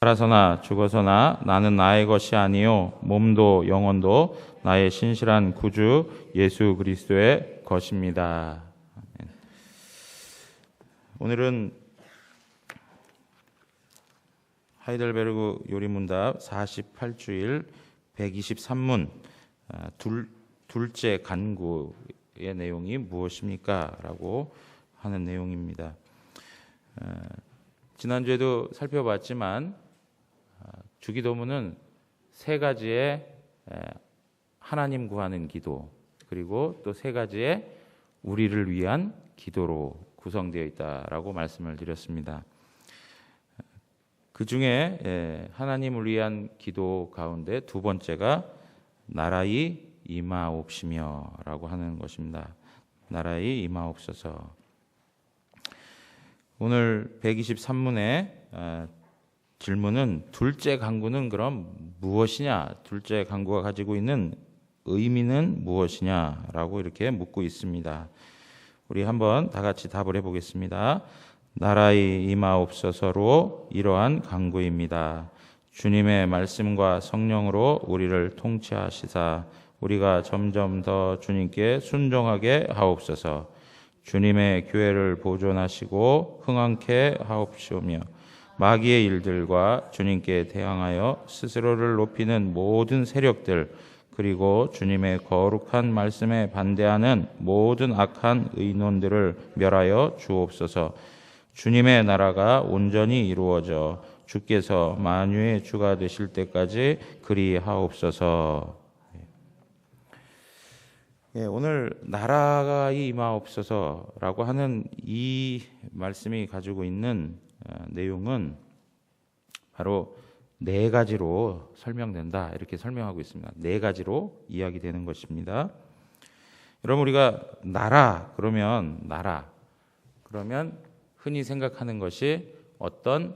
살아서나 죽어서나 나는 나의 것이 아니요 몸도 영혼도 나의 신실한 구주 예수 그리스도의 것입니다. 오늘은 하이델베르그 요리문답 48주일 123문 둘째 간구의 내용이 무엇입니까? 라고 하는 내용입니다. 지난주에도 살펴봤지만 주기도문은 세 가지의 하나님 구하는 기도, 그리고 또 세 가지의 우리를 위한 기도로 구성되어 있다라고 말씀을 드렸습니다. 그 중에 하나님을 위한 기도 가운데 두 번째가 나라의 임하옵시며라고 하는 것입니다. 나라의 임하옵소서. 오늘 123문의 질문은 둘째 간구는 그럼 무엇이냐? 둘째 간구가 가지고 있는 의미는 무엇이냐라고 이렇게 묻고 있습니다. 우리 한번 다 같이 답을 해보겠습니다. 나라의 임하옵소서로 이러한 간구입니다. 주님의 말씀과 성령으로 우리를 통치하시사 우리가 점점 더 주님께 순종하게 하옵소서. 주님의 교회를 보존하시고 흥왕케 하옵시오며 마귀의 일들과 주님께 대항하여 스스로를 높이는 모든 세력들, 그리고 주님의 거룩한 말씀에 반대하는 모든 악한 의논들을 멸하여 주옵소서. 주님의 나라가 온전히 이루어져 주께서 만유의 주가 되실 때까지 그리하옵소서. 오늘 나라가 임하옵소서라고 하는 이 말씀이 가지고 있는 내용은 바로 네 가지로 설명된다, 이렇게 설명하고 있습니다. 네 가지로 이야기되는 것입니다. 여러분, 우리가 나라 그러면 흔히 생각하는 것이 어떤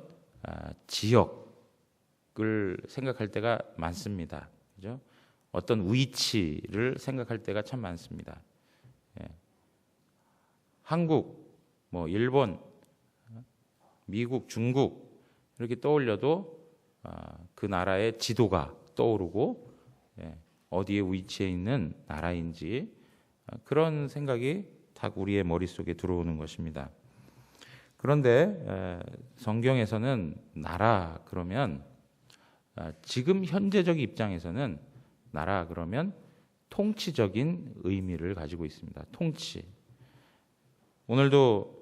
지역을 생각할 때가 많습니다. 그죠? 어떤 위치를 생각할 때가 참 많습니다. 한국, 일본, 미국, 중국 이렇게 떠올려도 그 나라의 지도가 떠오르고 어디에 위치해 있는 나라인지 그런 생각이 딱 우리의 머릿속에 들어오는 것입니다. 그런데 성경에서는 나라 그러면 지금 현재적 입장에서는 나라 그러면 통치적인 의미를 가지고 있습니다. 통치. 오늘도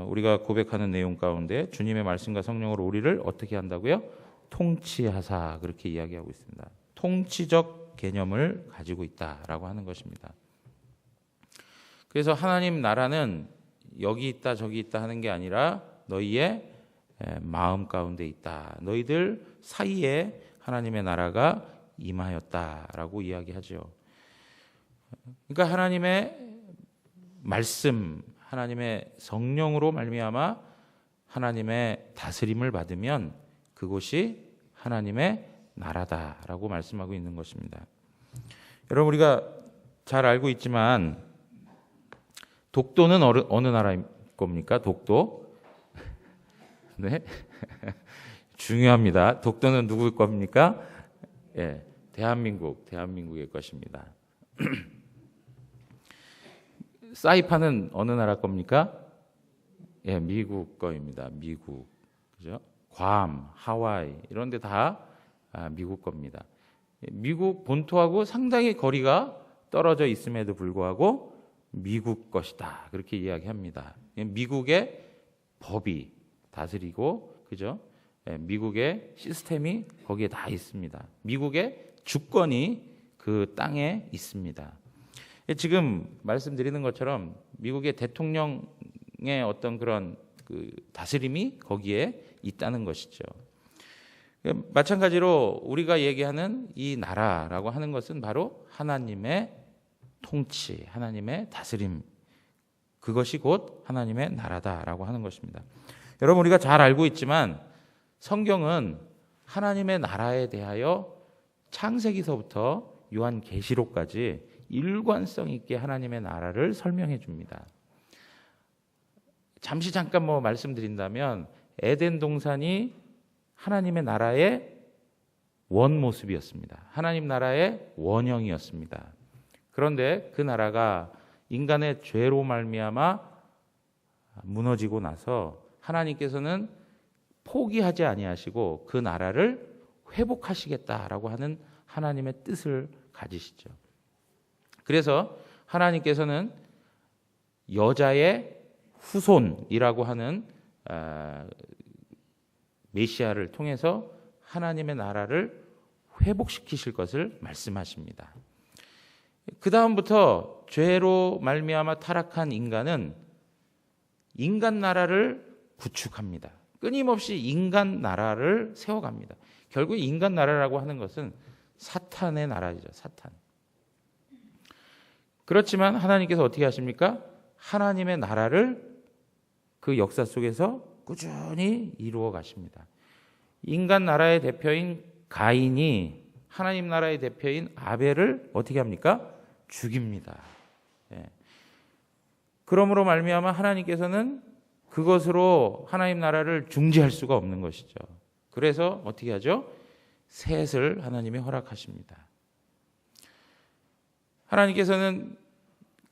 우리가 고백하는 내용 가운데 주님의 말씀과 성령으로 우리를 어떻게 한다고요? 통치하사, 그렇게 이야기하고 있습니다. 통치적 개념을 가지고 있다라고 하는 것입니다. 그래서 하나님 나라는 여기 있다 저기 있다 하는 게 아니라 너희의 마음 가운데 있다. 너희들 사이에 하나님의 나라가 임하였다라고 이야기하죠. 그러니까 하나님의 말씀, 하나님의 성령으로 말미암아 하나님의 다스림을 받으면 그곳이 하나님의 나라다라고 말씀하고 있는 것입니다. 여러분, 우리가 잘 알고 있지만 독도는 어느 나라일 겁니까? 독도? 네. 중요합니다. 독도는 누구일 겁니까? 대한민국의 것입니다. 사이판은 어느 나라 겁니까? 미국 거입니다. 미국. 그죠? 괌, 하와이 이런 데 다 미국 겁니다. 미국 본토하고 상당히 거리가 떨어져 있음에도 불구하고 미국 것이다, 그렇게 이야기합니다. 미국의 법이 다스리고, 그죠? 미국의 시스템이 거기에 다 있습니다. 미국의 주권이 그 땅에 있습니다. 지금 말씀드리는 것처럼 미국의 대통령의 어떤 그런 그 다스림이 거기에 있다는 것이죠. 마찬가지로 우리가 얘기하는 이 나라라고 하는 것은 바로 하나님의 통치, 하나님의 다스림, 그것이 곧 하나님의 나라다라고 하는 것입니다. 여러분, 우리가 잘 알고 있지만 성경은 하나님의 나라에 대하여 창세기서부터 요한계시록까지 일관성 있게 하나님의 나라를 설명해 줍니다. 잠깐 말씀드린다면 에덴 동산이 하나님의 나라의 원 모습이었습니다. 하나님 나라의 원형이었습니다. 그런데 그 나라가 인간의 죄로 말미암아 무너지고 나서 하나님께서는 포기하지 아니하시고 그 나라를 회복하시겠다라고 하는 하나님의 뜻을 가지시죠. 그래서 하나님께서는 여자의 후손이라고 하는 메시아를 통해서 하나님의 나라를 회복시키실 것을 말씀하십니다. 그 다음부터 죄로 말미암아 타락한 인간은 인간 나라를 구축합니다. 끊임없이 인간 나라를 세워갑니다. 결국 인간 나라라고 하는 것은 사탄의 나라죠. 사탄. 그렇지만 하나님께서 어떻게 하십니까? 하나님의 나라를 그 역사 속에서 꾸준히 이루어 가십니다. 인간 나라의 대표인 가인이 하나님 나라의 대표인 아벨을 어떻게 합니까? 죽입니다. 예. 그러므로 말미암아 하나님께서는 그것으로 하나님 나라를 중지할 수가 없는 것이죠. 그래서 어떻게 하죠? 셋을 하나님이 허락하십니다. 하나님께서는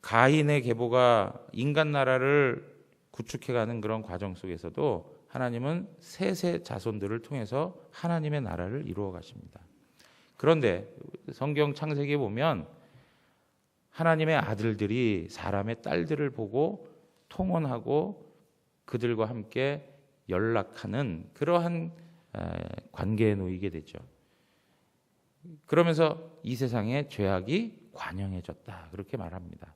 가인의 계보가 인간 나라를 구축해가는 그런 과정 속에서도 하나님은 셋의 자손들을 통해서 하나님의 나라를 이루어 가십니다. 그런데 성경 창세기에 보면 하나님의 아들들이 사람의 딸들을 보고 통혼하고 그들과 함께 연락하는 그러한 관계에 놓이게 되죠. 그러면서 이 세상에 죄악이 관영해졌다 그렇게 말합니다.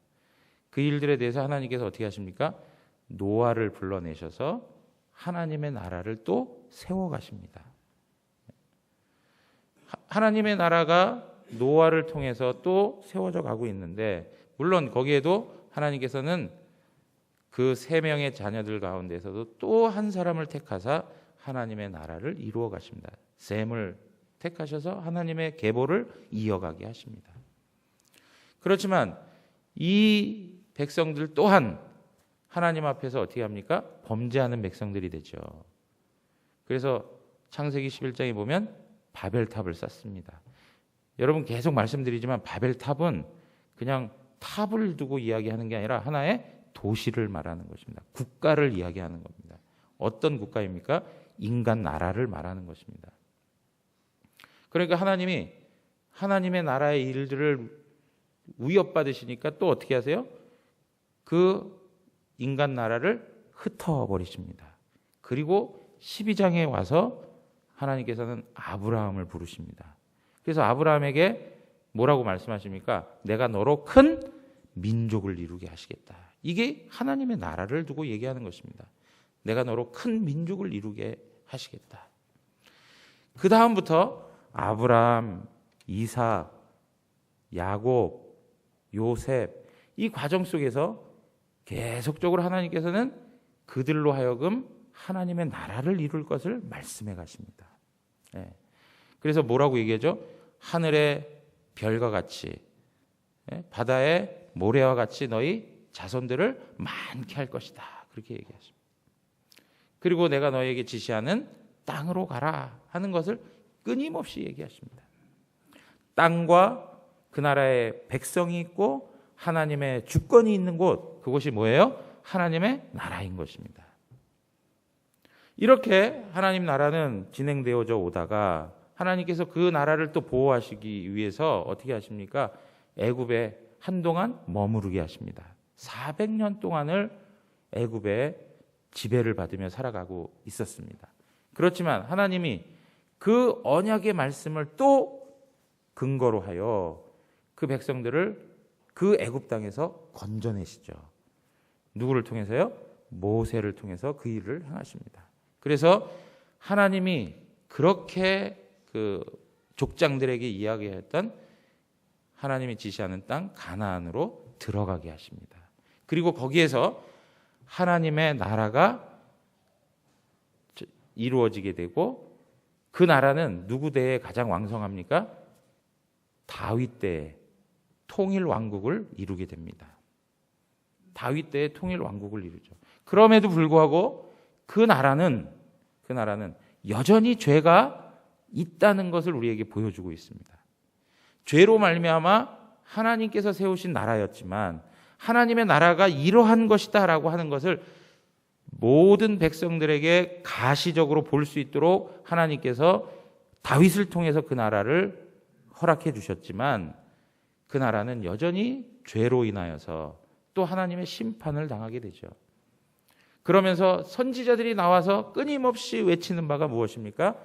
그 일들에 대해서 하나님께서 어떻게 하십니까? 노아를 불러내셔서 하나님의 나라를 또 세워가십니다. 하나님의 나라가 노아를 통해서 또 세워져 가고 있는데, 물론 거기에도 하나님께서는 그 세 명의 자녀들 가운데서도 또 한 사람을 택하사 하나님의 나라를 이루어 가십니다. 셈을 택하셔서 하나님의 계보를 이어가게 하십니다. 그렇지만 이 백성들 또한 하나님 앞에서 어떻게 합니까? 범죄하는 백성들이 되죠. 그래서 창세기 11장에 보면 바벨탑을 쌓습니다. 여러분 계속 말씀드리지만 바벨탑은 그냥 탑을 두고 이야기하는 게 아니라 하나의 도시를 말하는 것입니다. 국가를 이야기하는 겁니다. 어떤 국가입니까? 인간 나라를 말하는 것입니다. 그러니까 하나님이 하나님의 나라의 일들을 위협받으시니까 또 어떻게 하세요? 그 인간 나라를 흩어버리십니다. 그리고 12장에 와서 하나님께서는 아브라함을 부르십니다. 그래서 아브라함에게 뭐라고 말씀하십니까? 내가 너로 큰 민족을 이루게 하시겠다. 이게 하나님의 나라를 두고 얘기하는 것입니다. 내가 너로 큰 민족을 이루게 하시겠다. 그 다음부터 아브라함, 이삭, 야곱, 요셉 이 과정 속에서 계속적으로 하나님께서는 그들로 하여금 하나님의 나라를 이룰 것을 말씀해 가십니다. 예. 그래서 뭐라고 얘기하죠? 하늘의 별과 같이, 바다의 모래와 같이 너희 자손들을 많게 할 것이다. 그렇게 얘기하십니다. 그리고 내가 너에게 지시하는 땅으로 가라 하는 것을 끊임없이 얘기하십니다. 땅과 그 나라의 백성이 있고 하나님의 주권이 있는 곳, 그곳이 뭐예요? 하나님의 나라인 것입니다. 이렇게 하나님 나라는 진행되어져 오다가 하나님께서 그 나라를 또 보호하시기 위해서 어떻게 하십니까? 애굽에 한동안 머무르게 하십니다. 400년 동안을 애굽에 지배를 받으며 살아가고 있었습니다. 그렇지만 하나님이 그 언약의 말씀을 또 근거로 하여 그 백성들을 그 애굽 땅에서 건져내시죠. 누구를 통해서요? 모세를 통해서 그 일을 행하십니다. 그래서 하나님이 그렇게 그 족장들에게 이야기했던 하나님이 지시하는 땅 가나안으로 들어가게 하십니다. 그리고 거기에서 하나님의 나라가 이루어지게 되고 그 나라는 누구 때에 가장 왕성합니까? 다윗 때에 통일 왕국을 이루게 됩니다. 다윗 때에 통일 왕국을 이루죠. 그럼에도 불구하고 그 나라는 여전히 죄가 있다는 것을 우리에게 보여주고 있습니다. 죄로 말미암아 하나님께서 세우신 나라였지만 하나님의 나라가 이러한 것이다라고 하는 것을 모든 백성들에게 가시적으로 볼 수 있도록 하나님께서 다윗을 통해서 그 나라를 허락해 주셨지만 그 나라는 여전히 죄로 인하여서 또 하나님의 심판을 당하게 되죠. 그러면서 선지자들이 나와서 끊임없이 외치는 바가 무엇입니까?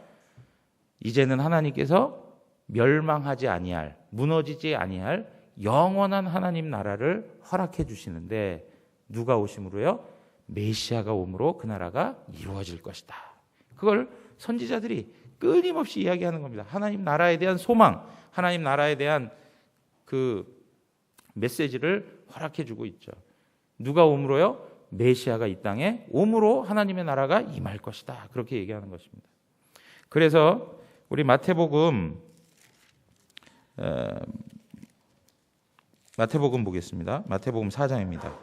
이제는 하나님께서 멸망하지 아니할, 무너지지 아니할 영원한 하나님 나라를 허락해 주시는데 누가 오심으로요? 메시아가 오므로 그 나라가 이루어질 것이다. 그걸 선지자들이 끊임없이 이야기하는 겁니다. 하나님 나라에 대한 소망, 하나님 나라에 대한 그 메시지를 허락해 주고 있죠. 누가 오므로요? 메시아가 이 땅에 오므로 하나님의 나라가 임할 것이다. 그렇게 얘기하는 것입니다. 그래서 우리 마태복음 보겠습니다. 마태복음 4장입니다.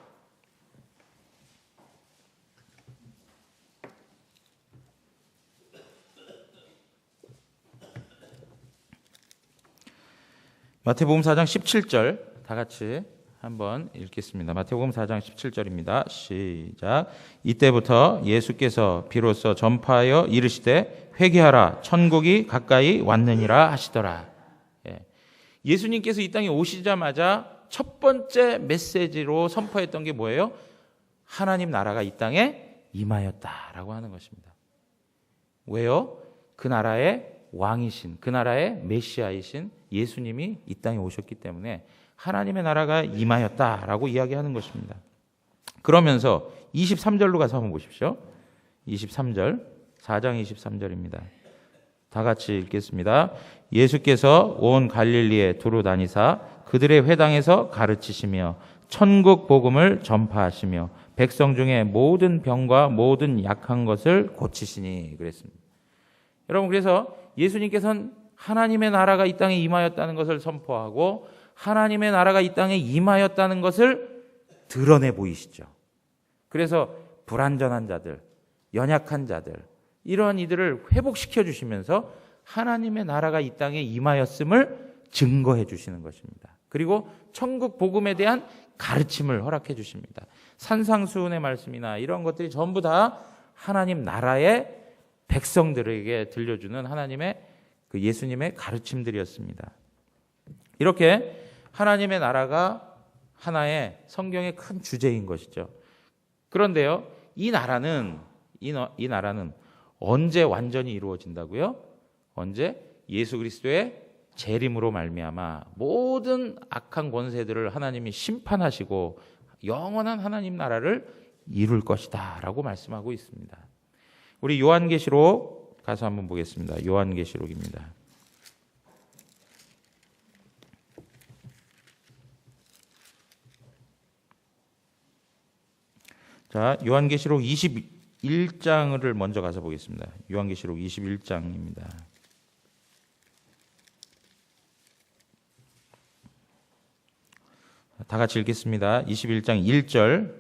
마태복음 4장 17절 다 같이 한번 읽겠습니다. 마태복음 4장 17절입니다. 시작. 이때부터 예수께서 비로소 전파하여 이르시되 회개하라 천국이 가까이 왔느니라 하시더라. 예수님께서 이 땅에 오시자마자 첫 번째 메시지로 선포했던 게 뭐예요? 하나님 나라가 이 땅에 임하였다라고 하는 것입니다. 왜요? 그 나라의 왕이신, 그 나라의 메시아이신 예수님이 이 땅에 오셨기 때문에 하나님의 나라가 임하였다라고 이야기하는 것입니다. 그러면서 23절로 가서 한번 보십시오. 23절, 4장 23절입니다. 다 같이 읽겠습니다. 예수께서 온 갈릴리에 두루 다니사 그들의 회당에서 가르치시며 천국 복음을 전파하시며 백성 중에 모든 병과 모든 약한 것을 고치시니 그랬습니다. 여러분, 그래서 예수님께서는 하나님의 나라가 이 땅에 임하였다는 것을 선포하고 하나님의 나라가 이 땅에 임하였다는 것을 드러내 보이시죠. 그래서 불완전한 자들, 연약한 자들, 이러한 이들을 회복시켜 주시면서 하나님의 나라가 이 땅에 임하였음을 증거해 주시는 것입니다. 그리고 천국 복음에 대한 가르침을 허락해 주십니다. 산상수훈의 말씀이나 이런 것들이 전부 다 하나님 나라의 백성들에게 들려주는 하나님의 그 예수님의 가르침들이었습니다. 이렇게 하나님의 나라가 하나의 성경의 큰 주제인 것이죠. 그런데요, 이 나라는 언제 완전히 이루어진다고요? 언제? 예수 그리스도의 재림으로 말미암아 모든 악한 권세들을 하나님이 심판하시고 영원한 하나님 나라를 이룰 것이다 라고 말씀하고 있습니다. 우리 요한계시록 가서 한번 보겠습니다. 요한계시록입니다. 자, 요한계시록 21장을 먼저 가서 보겠습니다. 요한계시록 21장입니다. 다 같이 읽겠습니다. 21장 1절,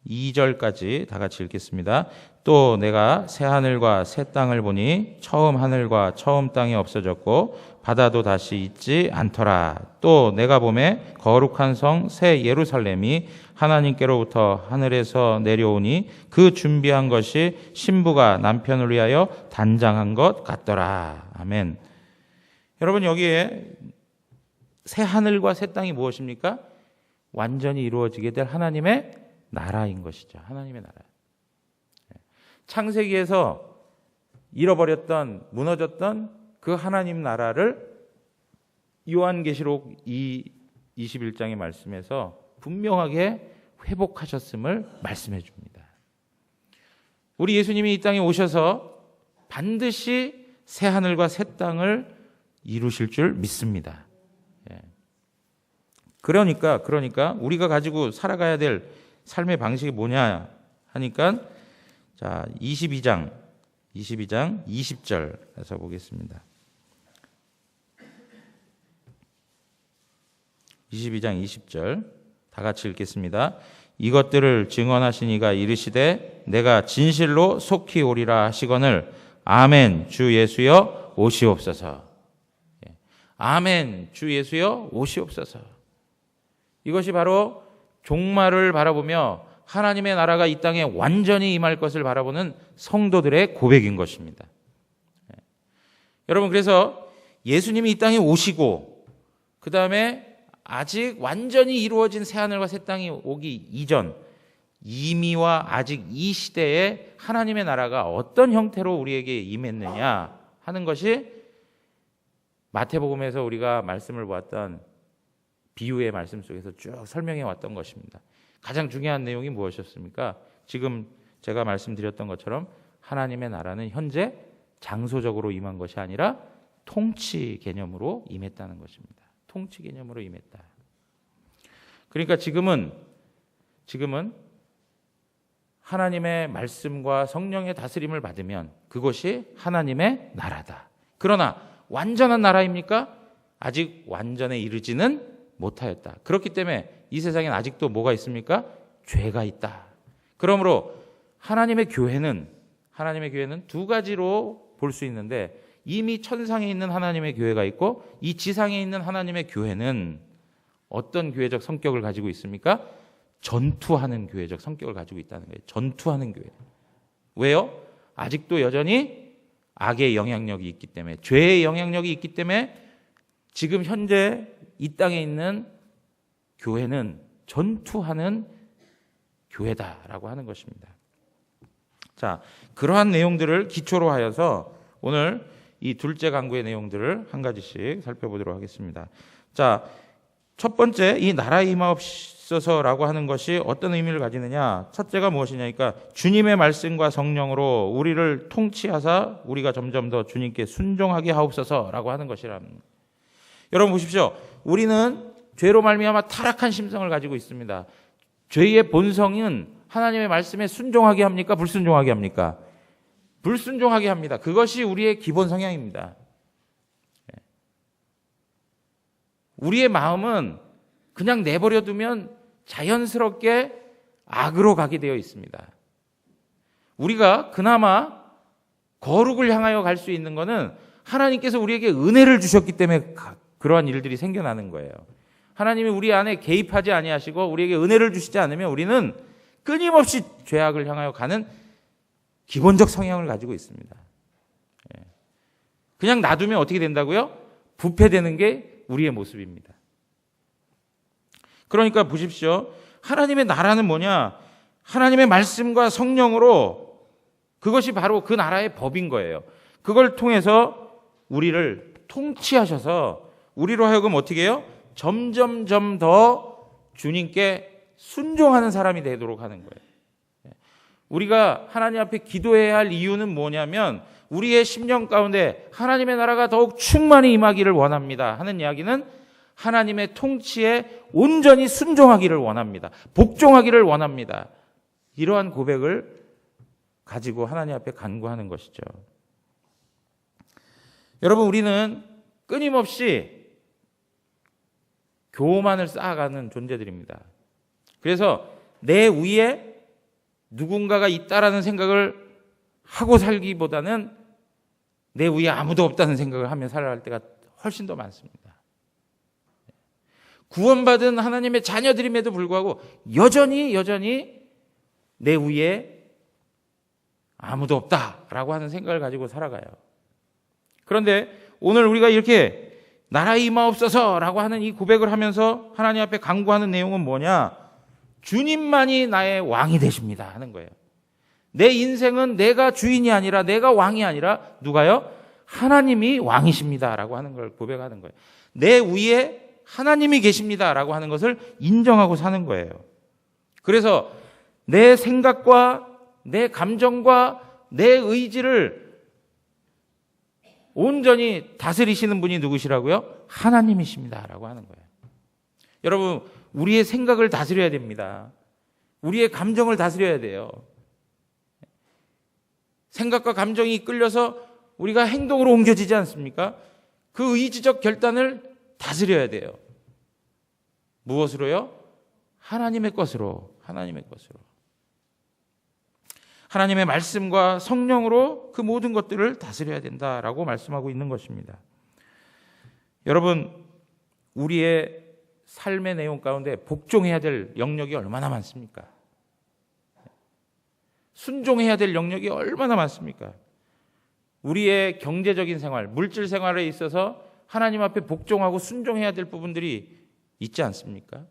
2절까지 다 같이 읽겠습니다. 또 내가 새 하늘과 새 땅을 보니 처음 하늘과 처음 땅이 없어졌고 바다도 다시 있지 않더라. 또 내가 보매 거룩한 성 새 예루살렘이 하나님께로부터 하늘에서 내려오니 그 준비한 것이 신부가 남편을 위하여 단장한 것 같더라. 아멘. 여러분, 여기에 새 하늘과 새 땅이 무엇입니까? 완전히 이루어지게 될 하나님의 나라인 것이죠. 하나님의 나라. 창세기에서 잃어버렸던, 무너졌던 그 하나님 나라를 요한계시록 21장의 말씀에서 분명하게 회복하셨음을 말씀해 줍니다. 우리 예수님이 이 땅에 오셔서 반드시 새 하늘과 새 땅을 이루실 줄 믿습니다. 그러니까 우리가 가지고 살아가야 될 삶의 방식이 뭐냐 하니까 자, 22장 20절 가서 보겠습니다. 22장 20절 다 같이 읽겠습니다. 이것들을 증언하시니가 이르시되 내가 진실로 속히 오리라 하시거늘 아멘 주 예수여 오시옵소서. 아멘 주 예수여 오시옵소서. 이것이 바로 종말을 바라보며 하나님의 나라가 이 땅에 완전히 임할 것을 바라보는 성도들의 고백인 것입니다. 여러분, 그래서 예수님이 이 땅에 오시고 그 다음에 아직 완전히 이루어진 새하늘과 새 땅이 오기 이전 이미와 아직 이 시대에 하나님의 나라가 어떤 형태로 우리에게 임했느냐 하는 것이 마태복음에서 우리가 말씀을 보았던 비유의 말씀 속에서 쭉 설명해 왔던 것입니다. 가장 중요한 내용이 무엇이었습니까? 지금 제가 말씀드렸던 것처럼 하나님의 나라는 현재 장소적으로 임한 것이 아니라 통치 개념으로 임했다는 것입니다. 통치 개념으로 임했다. 그러니까 지금은 하나님의 말씀과 성령의 다스림을 받으면 그것이 하나님의 나라다. 그러나 완전한 나라입니까? 아직 완전에 이르지는 못하였다. 그렇기 때문에 이 세상엔 아직도 뭐가 있습니까? 죄가 있다. 그러므로 하나님의 교회는 두 가지로 볼 수 있는데, 이미 천상에 있는 하나님의 교회가 있고 이 지상에 있는 하나님의 교회는 어떤 교회적 성격을 가지고 있습니까? 전투하는 교회적 성격을 가지고 있다는 거예요. 전투하는 교회. 왜요? 아직도 여전히 악의 영향력이 있기 때문에, 죄의 영향력이 있기 때문에 지금 현재 이 땅에 있는 교회는 전투하는 교회다라고 하는 것입니다. 자, 그러한 내용들을 기초로 하여서 오늘 이 둘째 강구의 내용들을 한 가지씩 살펴보도록 하겠습니다. 자, 첫 번째, 이 나라의 임하옵소서라고 하는 것이 어떤 의미를 가지느냐? 첫째가 무엇이냐니까 주님의 말씀과 성령으로 우리를 통치하사 우리가 점점 더 주님께 순종하게 하옵소서라고 하는 것이랍니다. 여러분 보십시오. 우리는 죄로 말미암아 타락한 심성을 가지고 있습니다. 죄의 본성은 하나님의 말씀에 순종하게 합니까? 불순종하게 합니까? 불순종하게 합니다. 그것이 우리의 기본 성향입니다. 우리의 마음은 그냥 내버려 두면 자연스럽게 악으로 가게 되어 있습니다. 우리가 그나마 거룩을 향하여 갈 수 있는 것은 하나님께서 우리에게 은혜를 주셨기 때문에 그러한 일들이 생겨나는 거예요. 하나님이 우리 안에 개입하지 아니하시고 우리에게 은혜를 주시지 않으면 우리는 끊임없이 죄악을 향하여 가는 기본적 성향을 가지고 있습니다. 그냥 놔두면 어떻게 된다고요? 부패되는 게 우리의 모습입니다. 그러니까 보십시오. 하나님의 나라는 뭐냐? 하나님의 말씀과 성령으로, 그것이 바로 그 나라의 법인 거예요. 그걸 통해서 우리를 통치하셔서 우리로 하여금 어떻게 해요? 점점점 더 주님께 순종하는 사람이 되도록 하는 거예요. 우리가 하나님 앞에 기도해야 할 이유는 뭐냐면 우리의 심령 가운데 하나님의 나라가 더욱 충만히 임하기를 원합니다 하는 이야기는 하나님의 통치에 온전히 순종하기를 원합니다. 복종하기를 원합니다. 이러한 고백을 가지고 하나님 앞에 간구하는 것이죠. 여러분, 우리는 끊임없이 교만을 쌓아가는 존재들입니다. 그래서 내 위에 누군가가 있다라는 생각을 하고 살기보다는 내 위에 아무도 없다는 생각을 하며 살아갈 때가 훨씬 더 많습니다. 구원받은 하나님의 자녀들임에도 불구하고 여전히 내 위에 아무도 없다라고 하는 생각을 가지고 살아가요. 그런데 오늘 우리가 이렇게 나라의 임하옵소서라고 하는 이 고백을 하면서 하나님 앞에 간구하는 내용은 뭐냐? 주님만이 나의 왕이 되십니다 하는 거예요. 내 인생은 내가 주인이 아니라, 내가 왕이 아니라 누가요? 하나님이 왕이십니다라고 하는 걸 고백하는 거예요. 내 위에 하나님이 계십니다라고 하는 것을 인정하고 사는 거예요. 그래서 내 생각과 내 감정과 내 의지를 온전히 다스리시는 분이 누구시라고요? 하나님이십니다라고 하는 거예요. 여러분, 우리의 생각을 다스려야 됩니다. 우리의 감정을 다스려야 돼요. 생각과 감정이 이끌려서 우리가 행동으로 옮겨지지 않습니까? 그 의지적 결단을 다스려야 돼요. 무엇으로요? 하나님의 것으로. 하나님의 것으로. 하나님의 말씀과 성령으로 그 모든 것들을 다스려야 된다라고 말씀하고 있는 것입니다. 여러분, 우리의 삶의 내용 가운데 복종해야 될 영역이 얼마나 많습니까? 순종해야 될 영역이 얼마나 많습니까? 우리의 경제적인 생활, 물질 생활에 있어서 하나님 앞에 복종하고 순종해야 될 부분들이 있지 않습니까?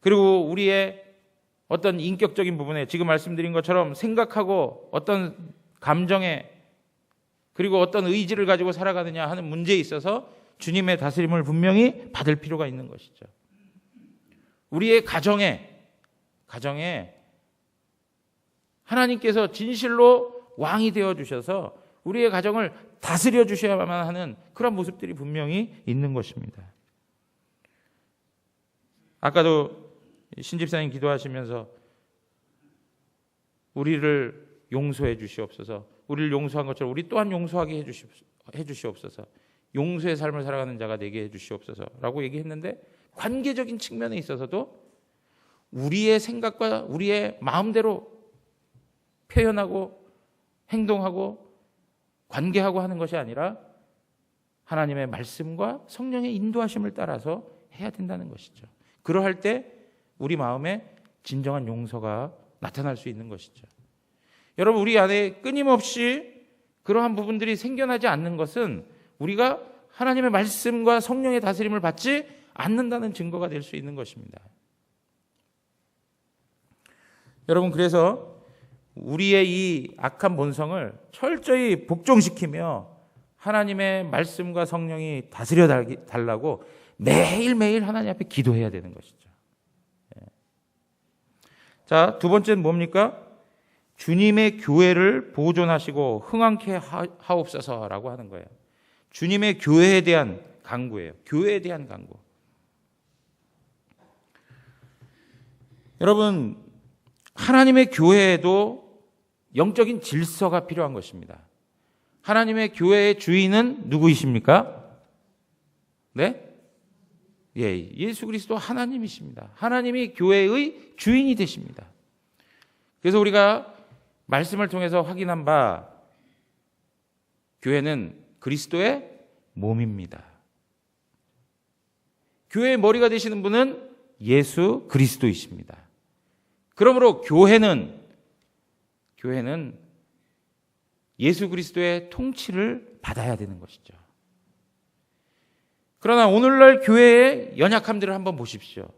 그리고 우리의 어떤 인격적인 부분에 지금 말씀드린 것처럼 생각하고 어떤 감정에 그리고 어떤 의지를 가지고 살아가느냐 하는 문제에 있어서 주님의 다스림을 분명히 받을 필요가 있는 것이죠. 우리의 가정에 하나님께서 진실로 왕이 되어주셔서 우리의 가정을 다스려 주셔야만 하는 그런 모습들이 분명히 있는 것입니다. 아까도 신집사님 기도하시면서 우리를 용서해 주시옵소서, 우리를 용서한 것처럼 우리 또한 용서하게 해 주시옵소서, 용서의 삶을 살아가는 자가 되게 해 주시옵소서라고 얘기했는데, 관계적인 측면에 있어서도 우리의 생각과 우리의 마음대로 표현하고 행동하고 관계하고 하는 것이 아니라 하나님의 말씀과 성령의 인도하심을 따라서 해야 된다는 것이죠. 그러할 때 우리 마음에 진정한 용서가 나타날 수 있는 것이죠. 여러분, 우리 안에 끊임없이 그러한 부분들이 생겨나지 않는 것은 우리가 하나님의 말씀과 성령의 다스림을 받지 않는다는 증거가 될 수 있는 것입니다. 여러분, 그래서 우리의 이 악한 본성을 철저히 복종시키며 하나님의 말씀과 성령이 다스려 달라고 매일매일 하나님 앞에 기도해야 되는 것이죠. 자, 두 번째는 뭡니까? 주님의 교회를 보존하시고 흥왕케 하옵소서라고 하는 거예요. 주님의 교회에 대한 간구예요. 교회에 대한 간구. 여러분, 하나님의 교회에도 영적인 질서가 필요한 것입니다. 하나님의 교회의 주인은 누구이십니까? 네? 예, 예수 그리스도 하나님이십니다. 하나님이 교회의 주인이 되십니다. 그래서 우리가 말씀을 통해서 확인한 바 교회는 그리스도의 몸입니다. 교회의 머리가 되시는 분은 예수 그리스도이십니다. 그러므로 교회는 예수 그리스도의 통치를 받아야 되는 것이죠. 그러나 오늘날 교회의 연약함들을 한번 보십시오.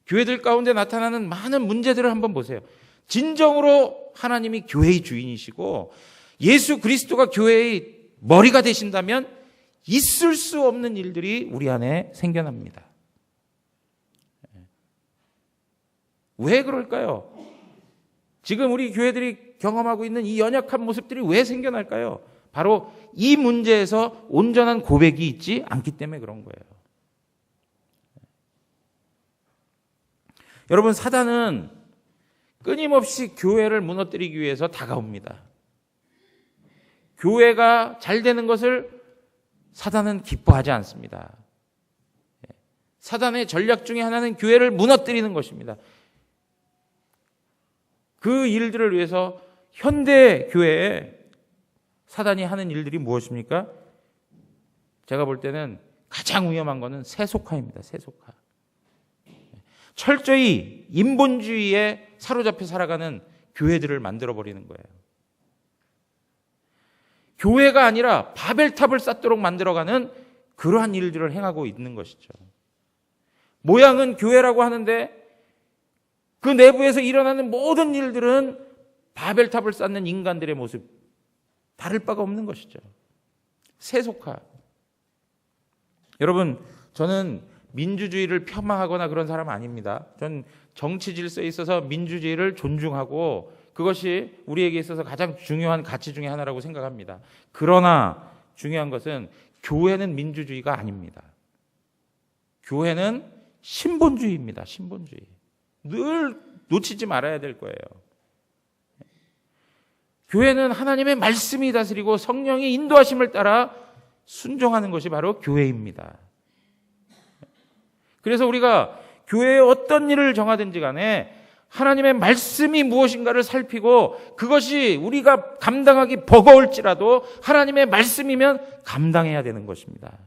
교회들 가운데 나타나는 많은 문제들을 한번 보세요. 진정으로 하나님이 교회의 주인이시고 예수 그리스도가 교회의 머리가 되신다면 있을 수 없는 일들이 우리 안에 생겨납니다. 왜 그럴까요? 지금 우리 교회들이 경험하고 있는 이 연약한 모습들이 왜 생겨날까요? 바로 이 문제에서 온전한 고백이 있지 않기 때문에 그런 거예요. 여러분, 사단은 끊임없이 교회를 무너뜨리기 위해서 다가옵니다. 교회가 잘 되는 것을 사단은 기뻐하지 않습니다. 사단의 전략 중에 하나는 교회를 무너뜨리는 것입니다. 그 일들을 위해서 현대 교회에 사단이 하는 일들이 무엇입니까? 제가 볼 때는 가장 위험한 것은 세속화입니다. 세속화. 철저히 인본주의에 사로잡혀 살아가는 교회들을 만들어버리는 거예요. 교회가 아니라 바벨탑을 쌓도록 만들어가는 그러한 일들을 행하고 있는 것이죠. 모양은 교회라고 하는데 그 내부에서 일어나는 모든 일들은 바벨탑을 쌓는 인간들의 모습, 다를 바가 없는 것이죠. 세속화. 여러분, 저는 민주주의를 폄하하거나 그런 사람 아닙니다. 전 정치 질서에 있어서 민주주의를 존중하고 그것이 우리에게 있어서 가장 중요한 가치 중에 하나라고 생각합니다. 그러나 중요한 것은 교회는 민주주의가 아닙니다. 교회는 신본주의입니다. 신본주의. 늘 놓치지 말아야 될 거예요. 교회는 하나님의 말씀이 다스리고 성령의 인도하심을 따라 순종하는 것이 바로 교회입니다. 그래서 우리가 교회에 어떤 일을 정하든지 간에 하나님의 말씀이 무엇인가를 살피고 그것이 우리가 감당하기 버거울지라도 하나님의 말씀이면 감당해야 되는 것입니다.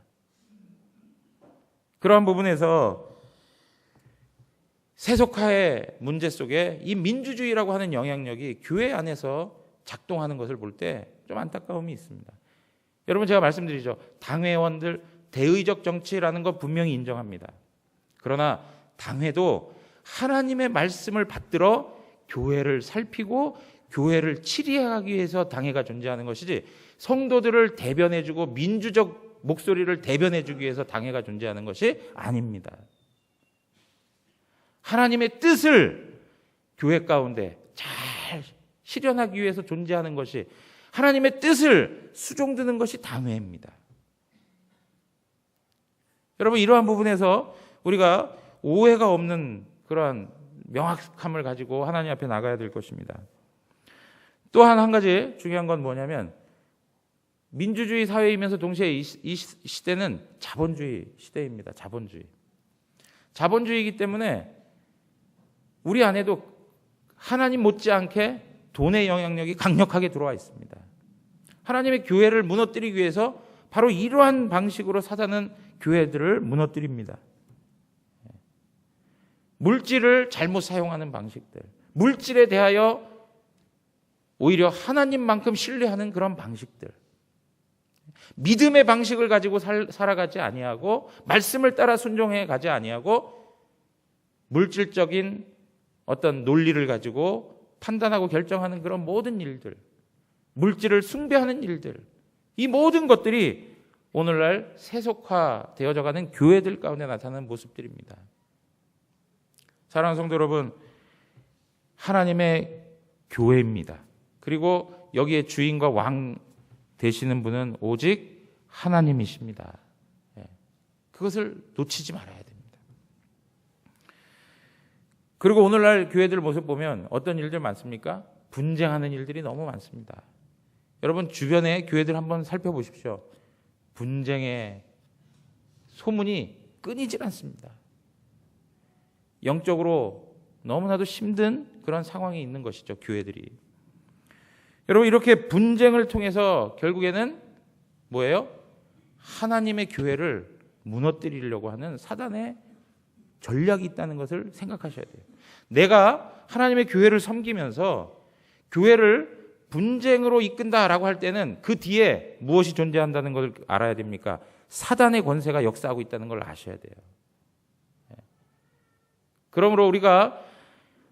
그러한 부분에서 세속화의 문제 속에 이 민주주의라고 하는 영향력이 교회 안에서 작동하는 것을 볼 때 좀 안타까움이 있습니다. 여러분, 제가 말씀드리죠. 당회원들 대의적 정치라는 거 분명히 인정합니다. 그러나 당회도 하나님의 말씀을 받들어 교회를 살피고 교회를 치리하기 위해서 당회가 존재하는 것이지, 성도들을 대변해주고 민주적 목소리를 대변해주기 위해서 당회가 존재하는 것이 아닙니다. 하나님의 뜻을 교회 가운데 잘 실현하기 위해서 존재하는 것이, 하나님의 뜻을 수종드는 것이 당회입니다. 여러분, 이러한 부분에서 우리가 오해가 없는 그러한 명확함을 가지고 하나님 앞에 나가야 될 것입니다. 또한 한 가지 중요한 건 뭐냐면, 민주주의 사회이면서 동시에 이 시대는 자본주의 시대입니다. 자본주의이기 때문에 우리 안에도 하나님 못지않게 돈의 영향력이 강력하게 들어와 있습니다. 하나님의 교회를 무너뜨리기 위해서 바로 이러한 방식으로 사단은 교회들을 무너뜨립니다. 물질을 잘못 사용하는 방식들, 물질에 대하여 오히려 하나님만큼 신뢰하는 그런 방식들, 믿음의 방식을 가지고 살아가지 아니하고 말씀을 따라 순종해 가지 아니하고 물질적인 어떤 논리를 가지고 판단하고 결정하는 그런 모든 일들, 물질을 숭배하는 일들, 이 모든 것들이 오늘날 세속화되어져 가는 교회들 가운데 나타나는 모습들입니다. 사랑하는 성도 여러분, 하나님의 교회입니다. 그리고 여기에 주인과 왕 되시는 분은 오직 하나님이십니다. 그것을 놓치지 말아야 됩니다. 그리고 오늘날 교회들 모습 보면 어떤 일들 많습니까? 분쟁하는 일들이 너무 많습니다. 여러분, 주변의 교회들 한번 살펴보십시오. 분쟁의 소문이 끊이질 않습니다. 영적으로 너무나도 힘든 그런 상황이 있는 것이죠, 교회들이. 여러분, 이렇게 분쟁을 통해서 결국에는 뭐예요? 하나님의 교회를 무너뜨리려고 하는 사단의 전략이 있다는 것을 생각하셔야 돼요. 내가 하나님의 교회를 섬기면서 교회를 분쟁으로 이끈다라고 할 때는 그 뒤에 무엇이 존재한다는 걸 알아야 됩니까? 사단의 권세가 역사하고 있다는 걸 아셔야 돼요. 그러므로 우리가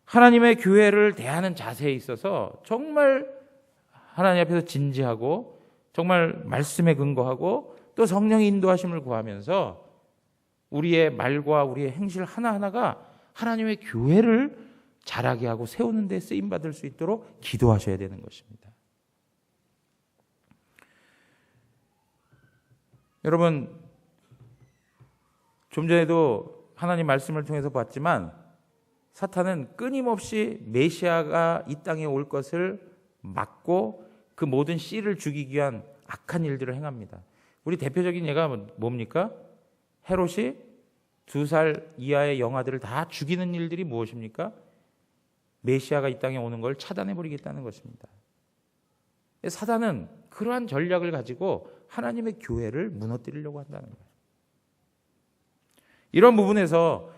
하나님의 교회를 대하는 자세에 있어서 정말 하나님 앞에서 진지하고 정말 말씀에 근거하고 또 성령의 인도하심을 구하면서 우리의 말과 우리의 행실 하나하나가 하나님의 교회를 자라게 하고 세우는 데 쓰임받을 수 있도록 기도하셔야 되는 것입니다. 여러분, 좀 전에도 하나님 말씀을 통해서 봤지만 사탄은 끊임없이 메시아가 이 땅에 올 것을 막고 그 모든 씨를 죽이기 위한 악한 일들을 행합니다. 우리 대표적인 예가 뭡니까? 헤롯이 2살 이하의 영아들을 다 죽이는 일들이 무엇입니까? 메시아가 이 땅에 오는 걸 차단해버리겠다는 것입니다. 사단은 그러한 전략을 가지고 하나님의 교회를 무너뜨리려고 한다는 거예요. 이런 부분에서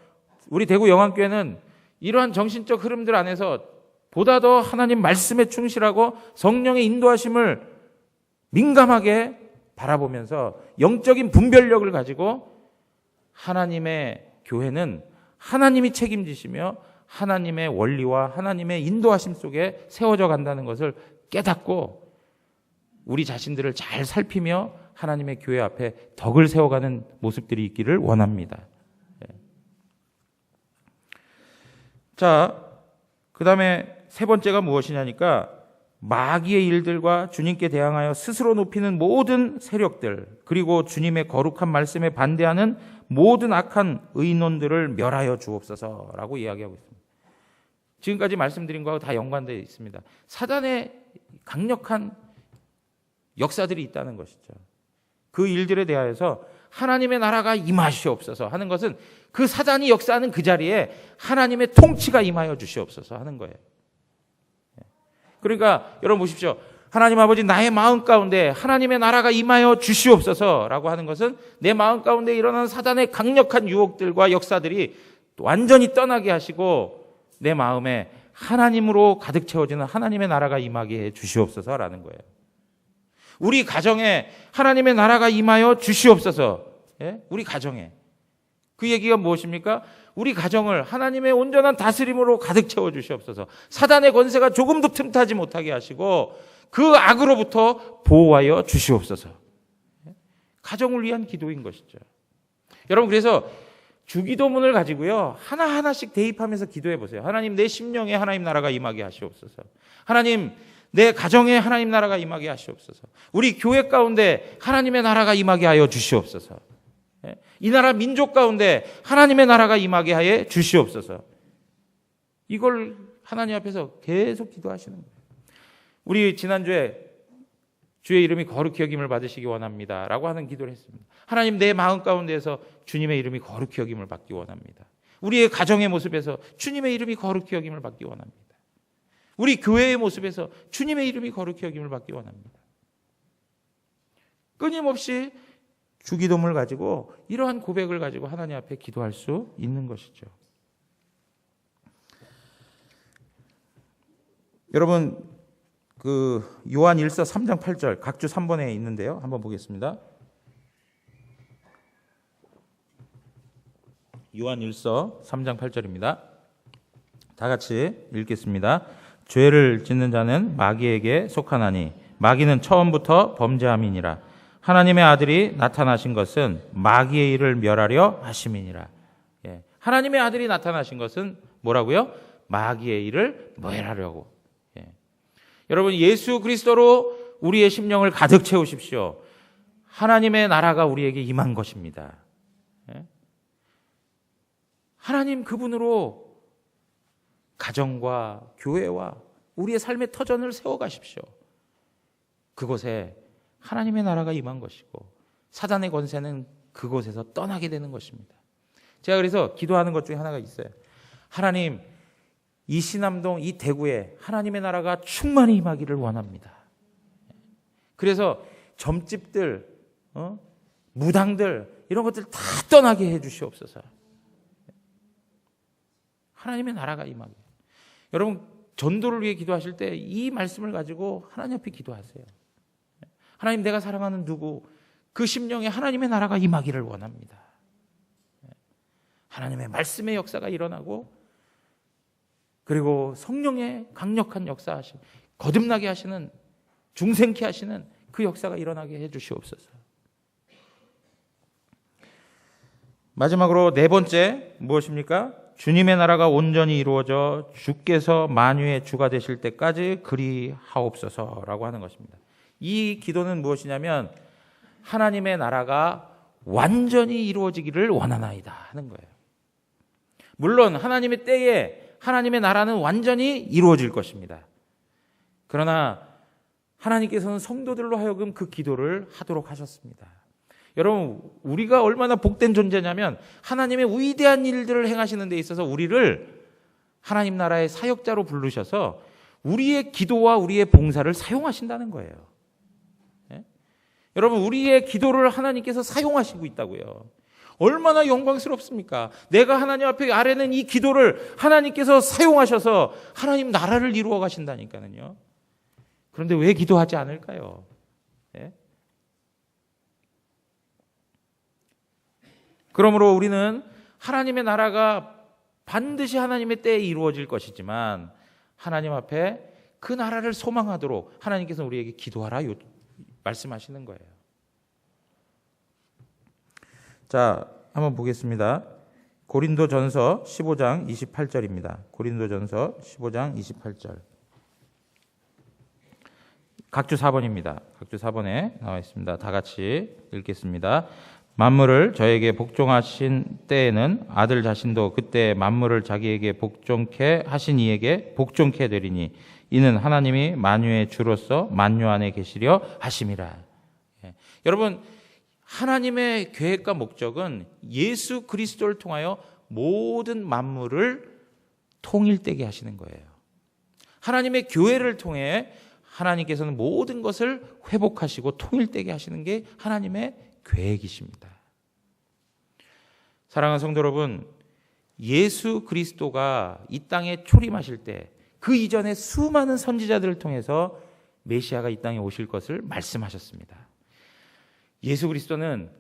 우리 대구 영안교회는 이러한 정신적 흐름들 안에서 보다 더 하나님 말씀에 충실하고 성령의 인도하심을 민감하게 바라보면서 영적인 분별력을 가지고 하나님의 교회는 하나님이 책임지시며 하나님의 원리와 하나님의 인도하심 속에 세워져 간다는 것을 깨닫고 우리 자신들을 잘 살피며 하나님의 교회 앞에 덕을 세워가는 모습들이 있기를 원합니다. 자, 그 다음에 세 번째가 무엇이냐니까 마귀의 일들과 주님께 대항하여 스스로 높이는 모든 세력들, 그리고 주님의 거룩한 말씀에 반대하는 모든 악한 의논들을 멸하여 주옵소서라고 이야기하고 있습니다. 지금까지 말씀드린 거하고 다 연관되어 있습니다. 사단의 강력한 역사들이 있다는 것이죠. 그 일들에 대하여서 하나님의 나라가 임하시옵소서 하는 것은 그 사단이 역사하는 그 자리에 하나님의 통치가 임하여 주시옵소서 하는 거예요. 그러니까 여러분 보십시오. 하나님 아버지, 나의 마음 가운데 하나님의 나라가 임하여 주시옵소서라고 하는 것은 내 마음 가운데 일어나는 사단의 강력한 유혹들과 역사들이 완전히 떠나게 하시고 내 마음에 하나님으로 가득 채워지는 하나님의 나라가 임하게 해 주시옵소서라는 거예요. 우리 가정에 하나님의 나라가 임하여 주시옵소서. 예? 우리 가정에. 그 얘기가 무엇입니까? 우리 가정을 하나님의 온전한 다스림으로 가득 채워 주시옵소서. 사단의 권세가 조금도 틈타지 못하게 하시고 그 악으로부터 보호하여 주시옵소서. 가정을 위한 기도인 것이죠. 여러분, 그래서 주기도문을 가지고요, 하나하나씩 대입하면서 기도해 보세요. 하나님, 내 심령에 하나님 나라가 임하게 하시옵소서. 하나님, 내 가정에 하나님 나라가 임하게 하시옵소서. 우리 교회 가운데 하나님의 나라가 임하게 하여 주시옵소서. 이 나라 민족 가운데 하나님의 나라가 임하게 하여 주시옵소서. 이걸 하나님 앞에서 계속 기도하시는 거예요. 우리 지난주에 주의 이름이 거룩히 여김을 받으시기 원합니다 라고 하는 기도를 했습니다. 하나님, 내 마음 가운데에서 주님의 이름이 거룩히 여김을 받기 원합니다. 우리의 가정의 모습에서 주님의 이름이 거룩히 여김을 받기 원합니다. 우리 교회의 모습에서 주님의 이름이 거룩히 여김을 받기 원합니다. 끊임없이 주기도문을 가지고 이러한 고백을 가지고 하나님 앞에 기도할 수 있는 것이죠. 여러분, 그 요한 1서 3장 8절 각주 3번에 있는데요. 한번 보겠습니다. 요한 1서 3장 8절입니다. 다 같이 읽겠습니다. 죄를 짓는 자는 마귀에게 속하나니 마귀는 처음부터 범죄함이니라. 하나님의 아들이 나타나신 것은 마귀의 일을 멸하려 하심이니라. 예. 하나님의 아들이 나타나신 것은 뭐라고요? 마귀의 일을 멸하려고. 예. 여러분, 예수 그리스도로 우리의 심령을 가득 채우십시오. 하나님의 나라가 우리에게 임한 것입니다. 예. 하나님 그분으로 가정과 교회와 우리의 삶의 터전을 세워가십시오. 그곳에 하나님의 나라가 임한 것이고 사단의 권세는 그곳에서 떠나게 되는 것입니다. 제가 그래서 기도하는 것 중에 하나가 있어요. 하나님, 이 신암동, 이 대구에 하나님의 나라가 충만히 임하기를 원합니다. 그래서 점집들, 무당들 이런 것들 다 떠나게 해 주시옵소서. 하나님의 나라가 임하게. 여러분, 전도를 위해 기도하실 때 이 말씀을 가지고 하나님 앞에 기도하세요. 하나님, 내가 사랑하는 누구, 그 심령에 하나님의 나라가 임하기를 원합니다. 하나님의 말씀의 역사가 일어나고 그리고 성령의 강력한 역사하심, 거듭나게 하시는, 중생케 하시는 그 역사가 일어나게 해 주시옵소서. 마지막으로 네 번째 무엇입니까? 주님의 나라가 온전히 이루어져 주께서 만유의 주가 되실 때까지 그리하옵소서라고 하는 것입니다. 이 기도는 무엇이냐면 하나님의 나라가 완전히 이루어지기를 원하나이다 하는 거예요. 물론 하나님의 때에 하나님의 나라는 완전히 이루어질 것입니다. 그러나 하나님께서는 성도들로 하여금 그 기도를 하도록 하셨습니다. 여러분, 우리가 얼마나 복된 존재냐면 하나님의 위대한 일들을 행하시는 데 있어서 우리를 하나님 나라의 사역자로 부르셔서 우리의 기도와 우리의 봉사를 사용하신다는 거예요. 예? 여러분, 우리의 기도를 하나님께서 사용하시고 있다고요. 얼마나 영광스럽습니까? 내가 하나님 앞에 아뢰는 이 기도를 하나님께서 사용하셔서 하나님 나라를 이루어 가신다니까요. 그런데 왜 기도하지 않을까요? 예? 그러므로 우리는 하나님의 나라가 반드시 하나님의 때에 이루어질 것이지만 하나님 앞에 그 나라를 소망하도록 하나님께서 우리에게 기도하라 말씀하시는 거예요. 자, 한번 보겠습니다. 고린도전서 15장 28절입니다. 고린도전서 15장 28절. 각주 4번입니다. 각주 4번에 나와 있습니다. 다 같이 읽겠습니다. 만물을 저에게 복종하신 때에는 아들 자신도 그때 만물을 자기에게 복종케 하신 이에게 복종케 되리니 이는 하나님이 만유의 주로서 만유 안에 계시려 하심이라. 예. 여러분, 하나님의 계획과 목적은 예수 그리스도를 통하여 모든 만물을 통일되게 하시는 거예요. 하나님의 교회를 통해 하나님께서는 모든 것을 회복하시고 통일되게 하시는 게 하나님의 계획이십니다. 사랑하는 성도 여러분, 예수 그리스도가 이 땅에 초림하실 때 그 이전에 수많은 선지자들을 통해서 메시아가 이 땅에 오실 것을 말씀하셨습니다. 예수 그리스도는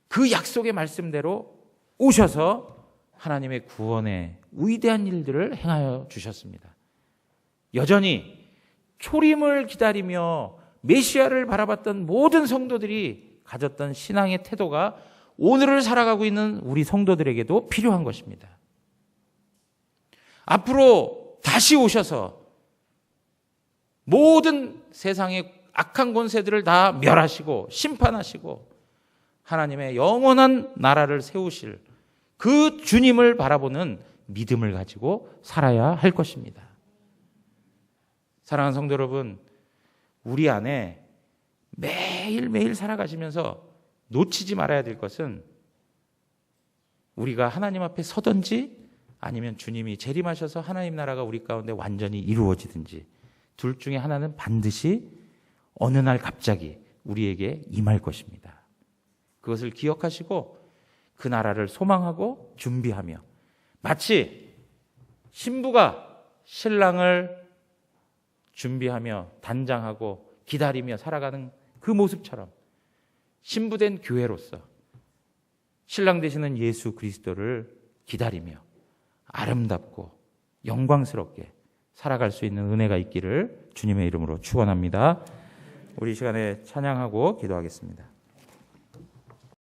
그 약속의 말씀대로 오셔서 하나님의 구원의 위대한 일들을 행하여 주셨습니다. 여전히 초림을 기다리며 메시아를 바라봤던 모든 성도들이 가졌던 신앙의 태도가 오늘을 살아가고 있는 우리 성도들에게도 필요한 것입니다. 앞으로 다시 오셔서 모든 세상의 악한 권세들을 다 멸하시고 심판하시고 하나님의 영원한 나라를 세우실 그 주님을 바라보는 믿음을 가지고 살아야 할 것입니다. 사랑하는 성도 여러분, 우리 안에 매일매일 살아가시면서 놓치지 말아야 될 것은 우리가 하나님 앞에 서든지 아니면 주님이 재림하셔서 하나님 나라가 우리 가운데 완전히 이루어지든지 둘 중에 하나는 반드시 어느 날 갑자기 우리에게 임할 것입니다. 그것을 기억하시고 그 나라를 소망하고 준비하며 마치 신부가 신랑을 준비하며 단장하고 기다리며 살아가는 그 모습처럼 신부된 교회로서 신랑 되시는 예수 그리스도를 기다리며 아름답고 영광스럽게 살아갈 수 있는 은혜가 있기를 주님의 이름으로 축원합니다. 우리 이 시간에 찬양하고 기도하겠습니다.